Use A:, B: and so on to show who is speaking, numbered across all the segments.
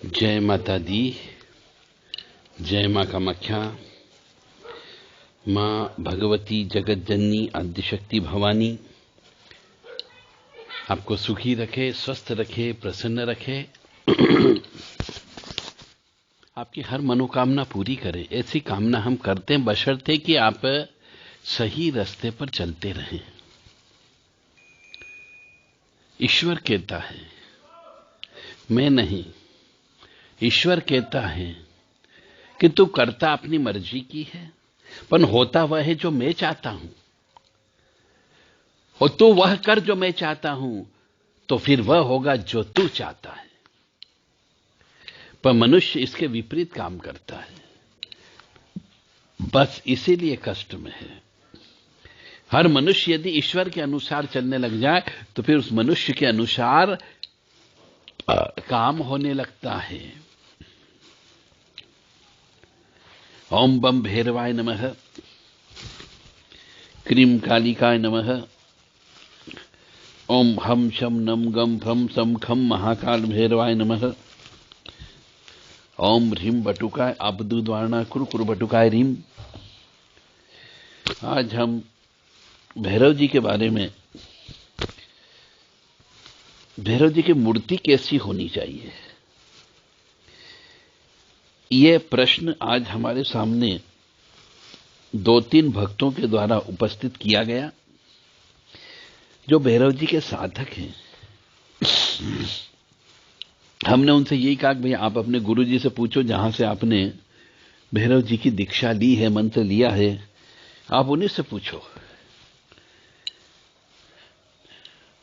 A: जय माता दी, जय माँ कामाख्या। माँ भगवती जगत जननी आद्यशक्ति भवानी आपको सुखी रखे, स्वस्थ रखे, प्रसन्न रखे, आपकी हर मनोकामना पूरी करे। ऐसी कामना हम करते हैं बशर्ते कि आप सही रास्ते पर चलते रहें। ईश्वर कहता है, मैं नहीं, ईश्वर कहता है कि तू करता अपनी मर्जी की है, पर होता वह है जो मैं चाहता हूं, और तू वह कर जो मैं चाहता हूं, तो फिर वह होगा जो तू चाहता है। पर मनुष्य इसके विपरीत काम करता है, बस इसीलिए कष्ट में है। हर मनुष्य यदि ईश्वर के अनुसार चलने लग जाए तो फिर उस मनुष्य के अनुसार काम होने लगता है। ओम बम भैरवाय नमः, क्रीम कालिकाय नमः, ओम हम शम नम गम फम सम खम महाकाल भैरवाय नमः, ओम ह्रीम बटुकाय अब्दु द्वारणा कुरकुर बटुकाय रीम। आज हम भैरव जी के बारे में, भैरव जी की मूर्ति कैसी होनी चाहिए, यह प्रश्न आज हमारे सामने 2-3 भक्तों के द्वारा उपस्थित किया गया, जो भैरव जी के साधक हैं। हमने उनसे यही कहा कि भाई आप अपने गुरु जी से पूछो, जहां से आपने भैरव जी की दीक्षा ली है, मंत्र लिया है, आप उन्हीं से पूछो।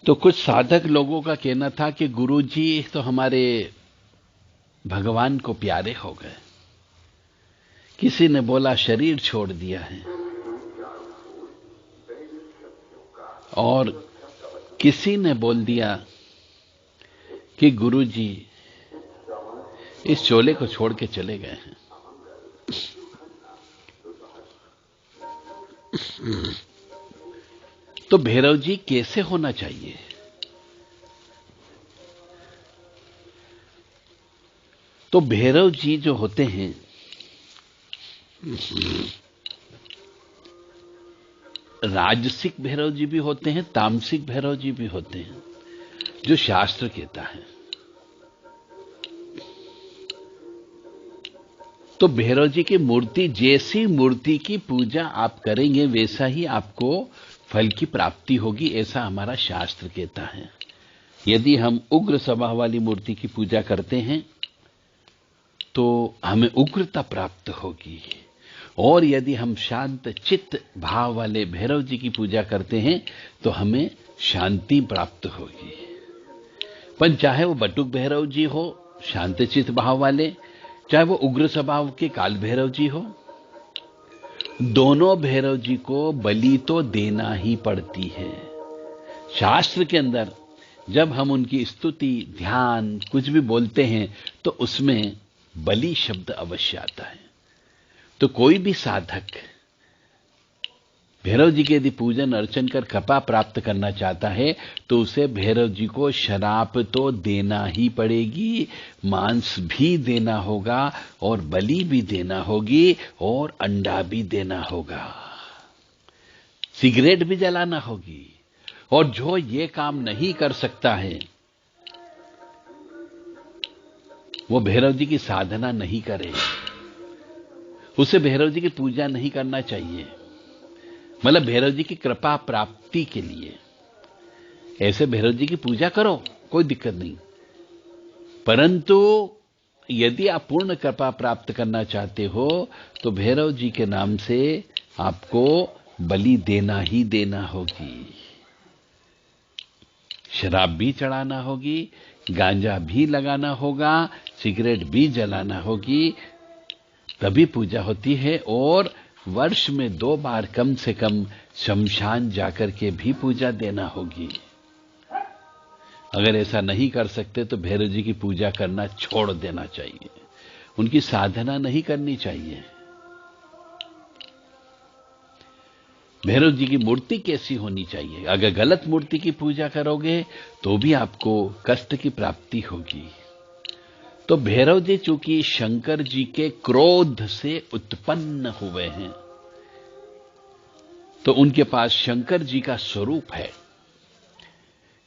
A: तो कुछ साधक लोगों का कहना था कि गुरु जी तो हमारे भगवान को प्यारे हो गए। किसी ने बोला शरीर छोड़ दिया है, और किसी ने बोल दिया कि गुरु जी इस चोले को छोड़ के चले गए हैं। तो भैरव जी कैसे होना चाहिए? तो भैरव जी जो होते हैं, राजसिक भैरव जी भी होते हैं, तामसिक भैरव जी भी होते हैं, जो शास्त्र कहता है। तो भैरव जी की मूर्ति, जैसी मूर्ति की पूजा आप करेंगे वैसा ही आपको फल की प्राप्ति होगी, ऐसा हमारा शास्त्र कहता है। यदि हम उग्र स्वभाव वाली मूर्ति की पूजा करते हैं तो हमें उग्रता प्राप्त होगी, और यदि हम शांत चित्त भाव वाले भैरव जी की पूजा करते हैं तो हमें शांति प्राप्त होगी। पर चाहे वो बटुक भैरव जी हो शांत चित्त भाव वाले, चाहे वो उग्र स्वभाव के काल भैरव जी हो, दोनों भैरव जी को बलि तो देना ही पड़ती है। शास्त्र के अंदर जब हम उनकी स्तुति, ध्यान कुछ भी बोलते हैं तो उसमें बलि शब्द अवश्य आता है। तो कोई भी साधक भैरव जी के यदि पूजन अर्चन कर कृपा प्राप्त करना चाहता है तो उसे भैरव जी को शराब तो देना ही पड़ेगी, मांस भी देना होगा, और बलि भी देना होगी, और अंडा भी देना होगा, सिगरेट भी जलाना होगी। और जो ये काम नहीं कर सकता है वो भैरव जी की साधना नहीं करे, उसे भैरव जी की पूजा नहीं करना चाहिए। मतलब भैरव जी की कृपा प्राप्ति के लिए ऐसे भैरव जी की पूजा करो, कोई दिक्कत नहीं, परंतु यदि आप पूर्ण कृपा प्राप्त करना चाहते हो तो भैरव जी के नाम से आपको बलि देना ही देना होगी, शराब भी चढ़ाना होगी, गांजा भी लगाना होगा, सिगरेट भी जलाना होगी, तभी पूजा होती है। और वर्ष में 2 बार कम से कम शमशान जाकर के भी पूजा देना होगी। अगर ऐसा नहीं कर सकते तो भैरव जी की पूजा करना छोड़ देना चाहिए, उनकी साधना नहीं करनी चाहिए। भैरव जी की मूर्ति कैसी होनी चाहिए? अगर गलत मूर्ति की पूजा करोगे तो भी आपको कष्ट की प्राप्ति होगी। तो भैरव जी चूंकि शंकर जी के क्रोध से उत्पन्न हुए हैं, तो उनके पास शंकर जी का स्वरूप है।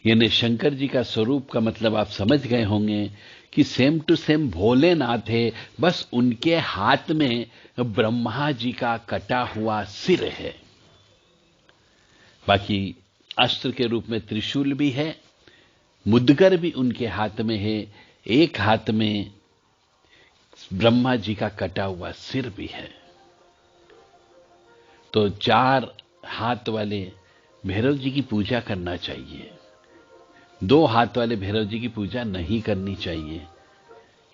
A: यानी शंकर जी का स्वरूप का मतलब आप समझ गए होंगे कि सेम टू सेम भोलेनाथ है, बस उनके हाथ में ब्रह्मा जी का कटा हुआ सिर है। बाकी अस्त्र के रूप में त्रिशूल भी है, मुद्गर भी उनके हाथ में है, एक हाथ में ब्रह्मा जी का कटा हुआ सिर भी है। तो 4 हाथ वाले भैरव जी की पूजा करना चाहिए। 2 हाथ वाले भैरव जी की पूजा नहीं करनी चाहिए,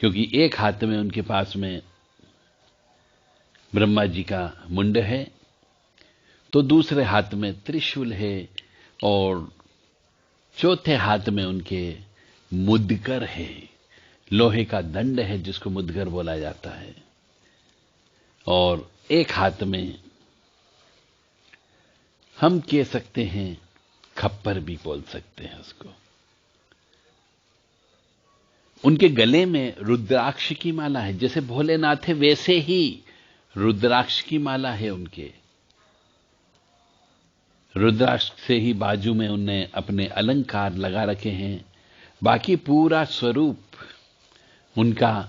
A: क्योंकि एक हाथ में उनके पास में ब्रह्मा जी का मुंड है, तो दूसरे हाथ में त्रिशूल है, और चौथे हाथ में उनके मुद्गर है, लोहे का दंड है जिसको मुद्गर बोला जाता है, और एक हाथ में हम कह सकते हैं खप्पर भी बोल सकते हैं उसको। उनके गले में रुद्राक्ष की माला है, जैसे भोलेनाथ है वैसे ही रुद्राक्ष की माला है उनके। रुद्राक्ष से ही बाजू में उनने अपने अलंकार लगा रखे हैं। बाकी पूरा स्वरूप उनका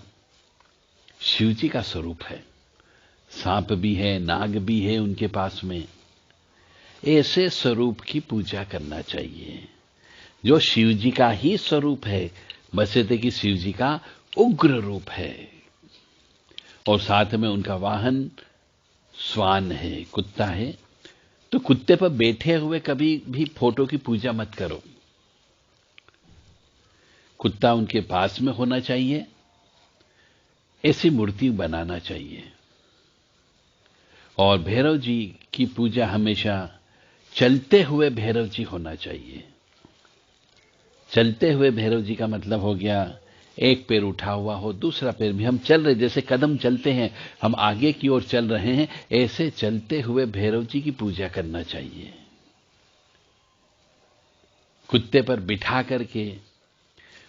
A: शिव जी का स्वरूप है। सांप भी है, नाग भी है उनके पास में। ऐसे स्वरूप की पूजा करना चाहिए जो शिव जी का ही स्वरूप है, बशर्ते कि शिव जी का उग्र रूप है, और साथ में उनका वाहन श्वान है, कुत्ता है। तो कुत्ते पर बैठे हुए कभी भी फोटो की पूजा मत करो। कुत्ता उनके पास में होना चाहिए, ऐसी मूर्ति बनाना चाहिए। और भैरव जी की पूजा हमेशा चलते हुए भैरव जी होना चाहिए। चलते हुए भैरव जी का मतलब हो गया एक पैर उठा हुआ हो, दूसरा पैर भी हम चल रहे, जैसे कदम चलते हैं हम आगे की ओर चल रहे हैं, ऐसे चलते हुए भैरव जी की पूजा करना चाहिए। कुत्ते पर बिठा करके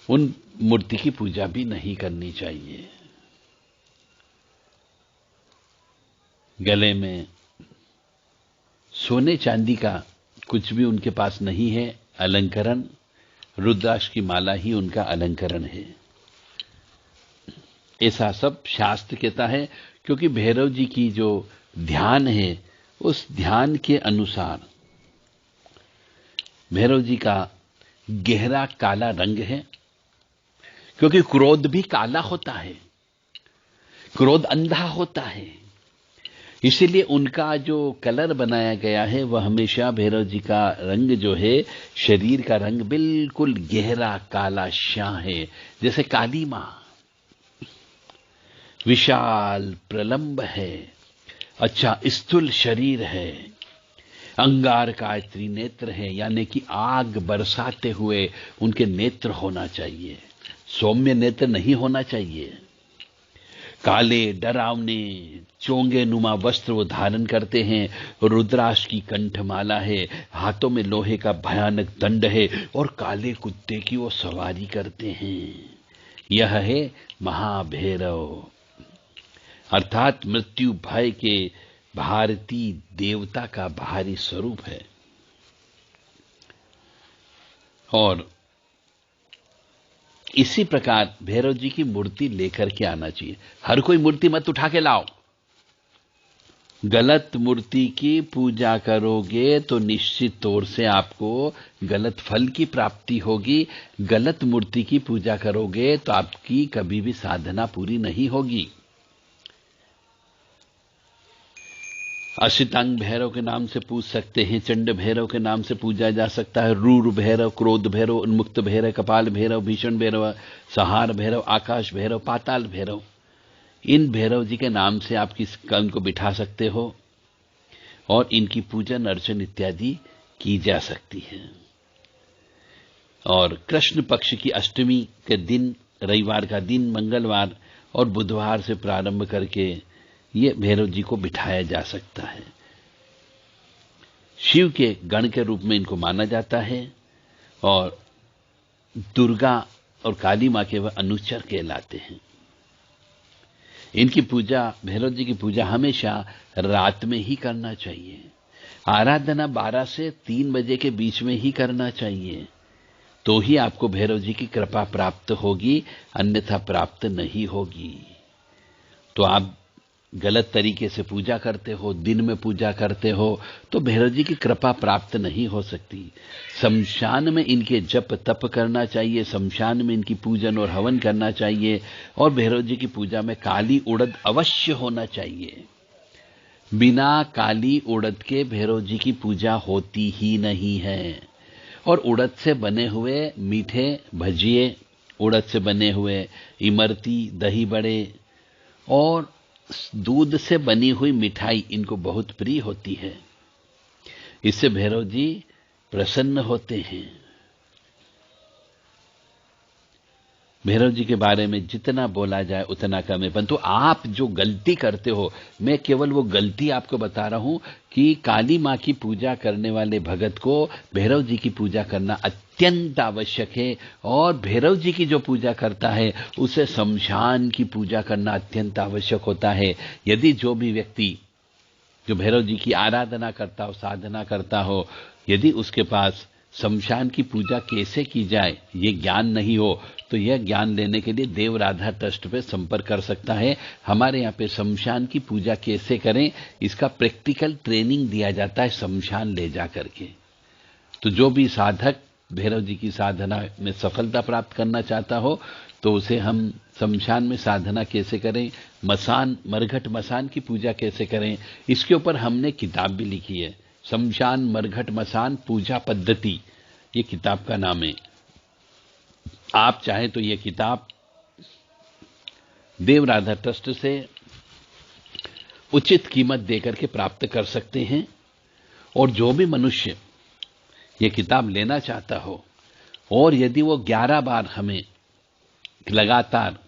A: उन मूर्ति की पूजा भी नहीं करनी चाहिए। गले में सोने चांदी का कुछ भी उनके पास नहीं है अलंकरण, रुद्राक्ष की माला ही उनका अलंकरण है। ऐसा सब शास्त्र कहता है, क्योंकि भैरव जी की जो ध्यान है उस ध्यान के अनुसार भैरव जी का गहरा काला रंग है, क्योंकि क्रोध भी काला होता है, क्रोध अंधा होता है। इसीलिए उनका जो कलर बनाया गया है वह हमेशा भैरव जी का रंग जो है, शरीर का रंग बिल्कुल गहरा काला श्याम है, जैसे काली मां। विशाल प्रलंब है, अच्छा स्थूल शरीर है, अंगार का त्रिनेत्र है, यानी कि आग बरसाते हुए उनके नेत्र होना चाहिए, सौम्य नेत्र नहीं होना चाहिए। काले डरावने चोंगे नुमा वस्त्र वो धारण करते हैं, रुद्राक्ष की कंठमाला है, हाथों में लोहे का भयानक दंड है, और काले कुत्ते की वो सवारी करते हैं। यह है महाभैरव, अर्थात मृत्यु भय के भारतीय देवता का बाहरी स्वरूप है। और इसी प्रकार भैरव जी की मूर्ति लेकर के आना चाहिए। हर कोई मूर्ति मत उठा के लाओ। गलत मूर्ति की पूजा करोगे तो निश्चित तौर से आपको गलत फल की प्राप्ति होगी। गलत मूर्ति की पूजा करोगे तो आपकी कभी भी साधना पूरी नहीं होगी। असितांग भैरव के नाम से पूज सकते हैं, चंड भैरव के नाम से पूजा जा सकता है, रूर भैरव, क्रोध भैरव, उन्मुक्त भैरव, कपाल भैरव, भीषण भैरव, सहार भैरव, आकाश भैरव, पाताल भैरव। इन भैरव जी के नाम से आप उनको बिठा सकते हो और इनकी पूजन अर्चन इत्यादि की जा सकती है। और कृष्ण पक्ष की अष्टमी के दिन, रविवार का दिन, मंगलवार और बुधवार से प्रारंभ करके ये भैरव जी को बिठाया जा सकता है। शिव के गण के रूप में इनको माना जाता है और दुर्गा और काली मां के वह अनुचर कहलाते हैं। इनकी पूजा, भैरव जी की पूजा हमेशा रात में ही करना चाहिए। आराधना 12 से 3 बजे के बीच में ही करना चाहिए, तो ही आपको भैरव जी की कृपा प्राप्त होगी, अन्यथा प्राप्त नहीं होगी। तो आप गलत तरीके से पूजा करते हो, दिन में पूजा करते हो, तो भैरव जी की कृपा प्राप्त नहीं हो सकती। शमशान में इनके जप तप करना चाहिए, शमशान में इनकी पूजन और हवन करना चाहिए, और भैरव जी की पूजा में काली उड़द अवश्य होना चाहिए। बिना काली उड़द के भैरव जी की पूजा होती ही नहीं है। और उड़द से बने हुए मीठे भजिए, उड़द से बने हुए इमरती, दही बड़े और दूध से बनी हुई मिठाई इनको बहुत प्रिय होती है। इससे भैरव जी प्रसन्न होते हैं। भैरव जी के बारे में जितना बोला जाए उतना कम है। परंतु आप जो गलती करते हो, मैं केवल वो गलती आपको बता रहा हूं कि काली मां की पूजा करने वाले भगत को भैरव जी की पूजा करना अत्यंत आवश्यक है, और भैरव जी की जो पूजा करता है उसे शमशान की पूजा करना अत्यंत आवश्यक होता है। यदि जो भी व्यक्ति जो भैरव जी की आराधना करता हो, साधना करता हो, यदि उसके पास शमशान की पूजा कैसे की जाए ये ज्ञान नहीं हो, तो यह ज्ञान लेने के लिए देव राधा ट्रस्ट पे संपर्क कर सकता है। हमारे यहाँ पे शमशान की पूजा कैसे करें इसका प्रैक्टिकल ट्रेनिंग दिया जाता है शमशान ले जा करके। तो जो भी साधक भैरव जी की साधना में सफलता प्राप्त करना चाहता हो, तो उसे हम शमशान में साधना कैसे करें, मसान मरघट मसान की पूजा कैसे करें, इसके ऊपर हमने किताब भी लिखी है। शमशान मरघट मसान पूजा पद्धति, ये किताब का नाम है। आप चाहें तो ये किताब देव राधा ट्रस्ट से उचित कीमत देकर के प्राप्त कर सकते हैं। और जो भी मनुष्य ये किताब लेना चाहता हो, और यदि वो 11 बार हमें लगातार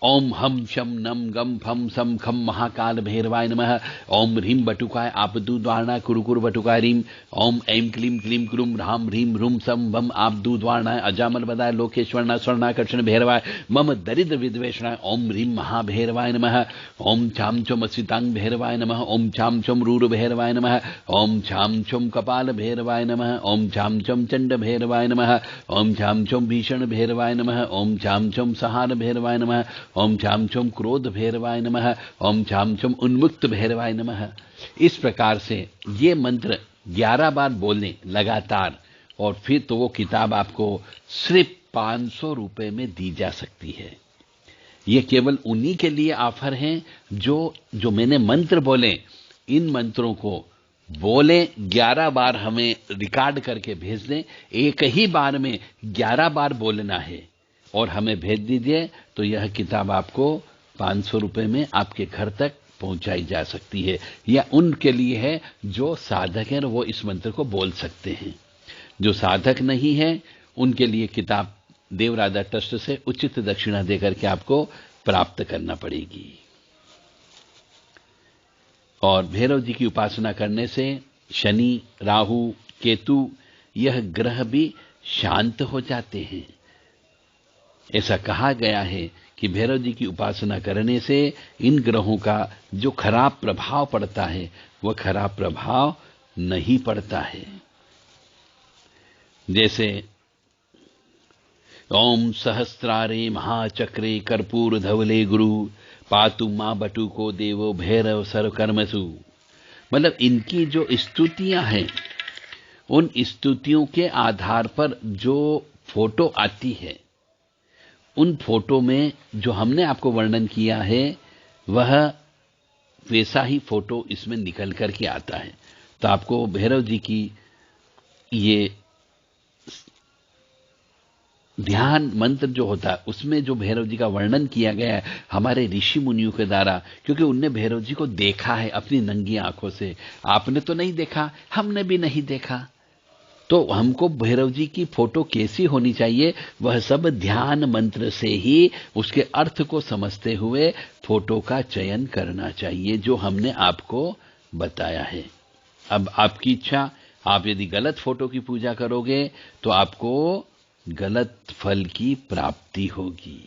A: ओम हम शम नम गम फम सम खम महाकाल भैरवाय नमः, ओम ह्रीम बटुकाय आपदू द्वारणाय कुरुकुर बटुकाय रीम, ओम ऐं क्लीम क्लीम क्रूम ह्राम ह्रीम रूम सम वम आपदू द्वारणाय अजामल बदाय लोकेश्वरनाय स्वर्णाकर्षण भैरवाय मम दरिद्र विद्वेषणाय, ओम ह्रीम महाभैरवाय नमः, ओम छाम चम अस्वितांग भैरवाय नमः, ओम छाम चम रूर भैरवाय नमः, ओम छाम चम कपाल भैरवाय नमः, ओम छाम चम चंड भैरवाय नमः, ओम छाम चम भीषण भैरवाय नमः, ओम छाम चम सहार भैरवाय नमः, ओम छाम चम क्रोध भैरवाय नमः, ओम छाम चम उन्मुक्त भैरवाय नमः। इस प्रकार से ये मंत्र 11 बार बोलें लगातार, और फिर तो वो किताब आपको सिर्फ 500 रुपए में दी जा सकती है। ये केवल उन्हीं के लिए ऑफर है जो मैंने मंत्र बोले, इन मंत्रों को बोले 11 बार हमें रिकॉर्ड करके भेज दें। एक ही बार में 11 बार बोलना है और हमें भेज दीजिए, तो यह किताब आपको 500 रुपए में आपके घर तक पहुंचाई जा सकती है। यह उनके लिए है जो साधक हैं, वो इस मंत्र को बोल सकते हैं। जो साधक नहीं है उनके लिए किताब देव राधा ट्रस्ट से उचित दक्षिणा देकर के आपको प्राप्त करना पड़ेगी। और भैरव जी की उपासना करने से शनि, राहु, केतु यह ग्रह भी शांत हो जाते हैं। ऐसा कहा गया है कि भैरव जी की उपासना करने से इन ग्रहों का जो खराब प्रभाव पड़ता है वह खराब प्रभाव नहीं पड़ता है। जैसे ओम सहस्रारे महाचक्रे कर्पूर धवले गुरु पातु मां बटुको देवो भैरव सर्वकर्मसु, मतलब इनकी जो स्तुतियां हैं उन स्तुतियों के आधार पर जो फोटो आती है, उन फोटो में जो हमने आपको वर्णन किया है वह वैसा ही फोटो इसमें निकल करके आता है। तो आपको भैरव जी की ये ध्यान मंत्र जो होता है उसमें जो भैरव जी का वर्णन किया गया है हमारे ऋषि मुनियों के द्वारा, क्योंकि उनने भैरव जी को देखा है अपनी नंगी आंखों से। आपने तो नहीं देखा, हमने भी नहीं देखा, तो हमको भैरव जी की फोटो कैसी होनी चाहिए वह सब ध्यान मंत्र से ही उसके अर्थ को समझते हुए फोटो का चयन करना चाहिए, जो हमने आपको बताया है। अब आपकी इच्छा, आप यदि गलत फोटो की पूजा करोगे तो आपको गलत फल की प्राप्ति होगी।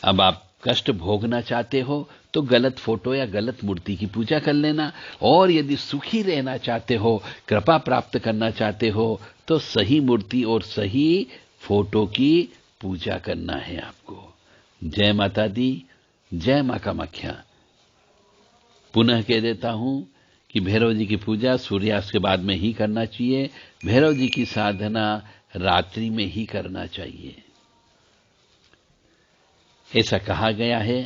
A: अब आप कष्ट भोगना चाहते हो तो गलत फोटो या गलत मूर्ति की पूजा कर लेना, और यदि सुखी रहना चाहते हो, कृपा प्राप्त करना चाहते हो, तो सही मूर्ति और सही फोटो की पूजा करना है आपको। जय माता दी, जय मां कामाख्या। पुनः कह देता हूं कि भैरव जी की पूजा सूर्यास्त के बाद में ही करना चाहिए। भैरव जी की साधना रात्रि में ही करना चाहिए। ऐसा कहा गया है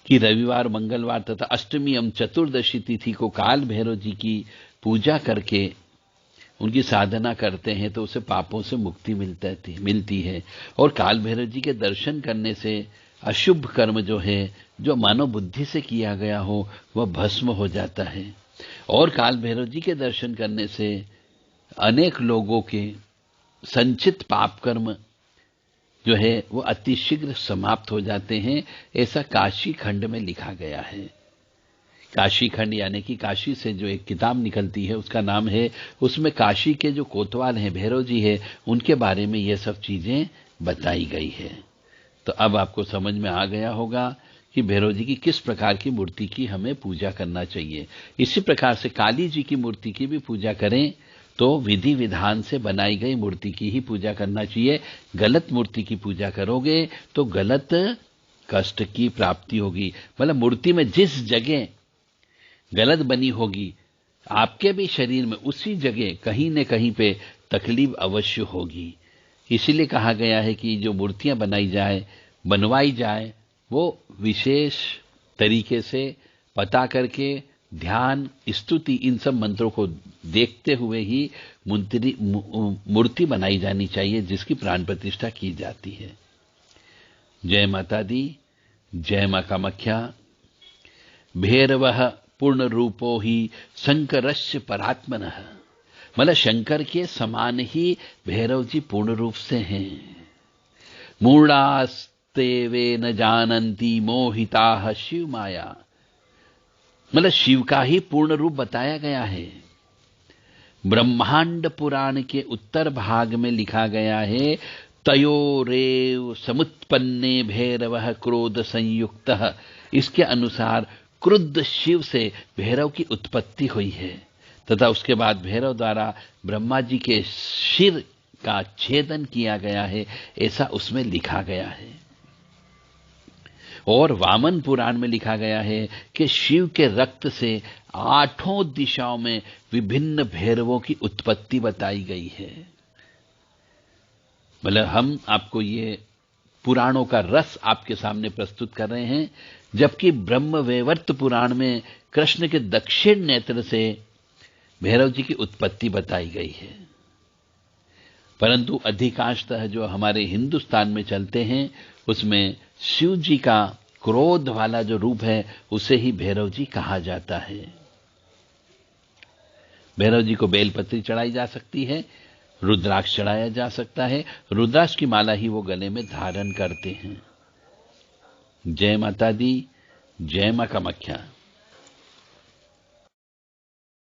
A: कि रविवार, मंगलवार तथा अष्टमी एवं चतुर्दशी तिथि को काल भैरव जी की पूजा करके उनकी साधना करते हैं तो उसे पापों से मुक्ति मिलती है। और काल भैरव जी के दर्शन करने से अशुभ कर्म जो है, जो मानव बुद्धि से किया गया हो, वह भस्म हो जाता है। और काल भैरव जी के दर्शन करने से अनेक लोगों के संचित पाप कर्म जो है वो अतिशीघ्र समाप्त हो जाते हैं। ऐसा काशी खंड में लिखा गया है। काशी खंड यानी कि काशी से जो एक किताब निकलती है उसका नाम है, उसमें काशी के जो कोतवाल हैं, भैरव जी है, उनके बारे में ये सब चीजें बताई गई है। तो अब आपको समझ में आ गया होगा कि भैरव जी की किस प्रकार की मूर्ति की हमें पूजा करना चाहिए। इसी प्रकार से काली जी की मूर्ति की भी पूजा करें तो विधि विधान से बनाई गई मूर्ति की ही पूजा करना चाहिए। गलत मूर्ति की पूजा करोगे तो गलत कष्ट की प्राप्ति होगी। मतलब मूर्ति में जिस जगह गलत बनी होगी, आपके भी शरीर में उसी जगह कहीं न कहीं पे तकलीफ अवश्य होगी। इसीलिए कहा गया है कि जो मूर्तियां बनवाई जाए वो विशेष तरीके से पता करके ध्यान, स्तुति, इन सब मंत्रों को देखते हुए ही मूर्ति बनाई जानी चाहिए जिसकी प्राण प्रतिष्ठा की जाती है। जय माता दी, जय मां कामाख्या। भैरवः पूर्ण रूपो ही शंकरस्य परात्मनः। मतलब शंकर के समान ही भैरव जी पूर्ण रूप से हैं। मूढ़ास्ते वे न जानन्ति मोहिताः शिव माया। मतलब शिव का ही पूर्ण रूप बताया गया है। ब्रह्मांड पुराण के उत्तर भाग में लिखा गया है, तयोरेव समुत्पन्ने भैरवः क्रोध संयुक्तः। इसके अनुसार क्रुद्ध शिव से भैरव की उत्पत्ति हुई है तथा उसके बाद भैरव द्वारा ब्रह्मा जी के सिर का छेदन किया गया है, ऐसा उसमें लिखा गया है। और वामन पुराण में लिखा गया है कि शिव के रक्त से 8 दिशाओं में विभिन्न भैरवों की उत्पत्ति बताई गई है। मतलब हम आपको ये पुराणों का रस आपके सामने प्रस्तुत कर रहे हैं, जबकि ब्रह्मवैवर्त पुराण में कृष्ण के दक्षिण नेत्र से भैरव जी की उत्पत्ति बताई गई है। परंतु अधिकांशतः जो हमारे हिंदुस्तान में चलते हैं उसमें शिव जी का क्रोध वाला जो रूप है उसे ही भैरव जी कहा जाता है। भैरव जी को बेलपत्री चढ़ाई जा सकती है, रुद्राक्ष चढ़ाया जा सकता है। रुद्राक्ष की माला ही वो गले में धारण करते हैं। जय माता दी, जय मां कामाख्या।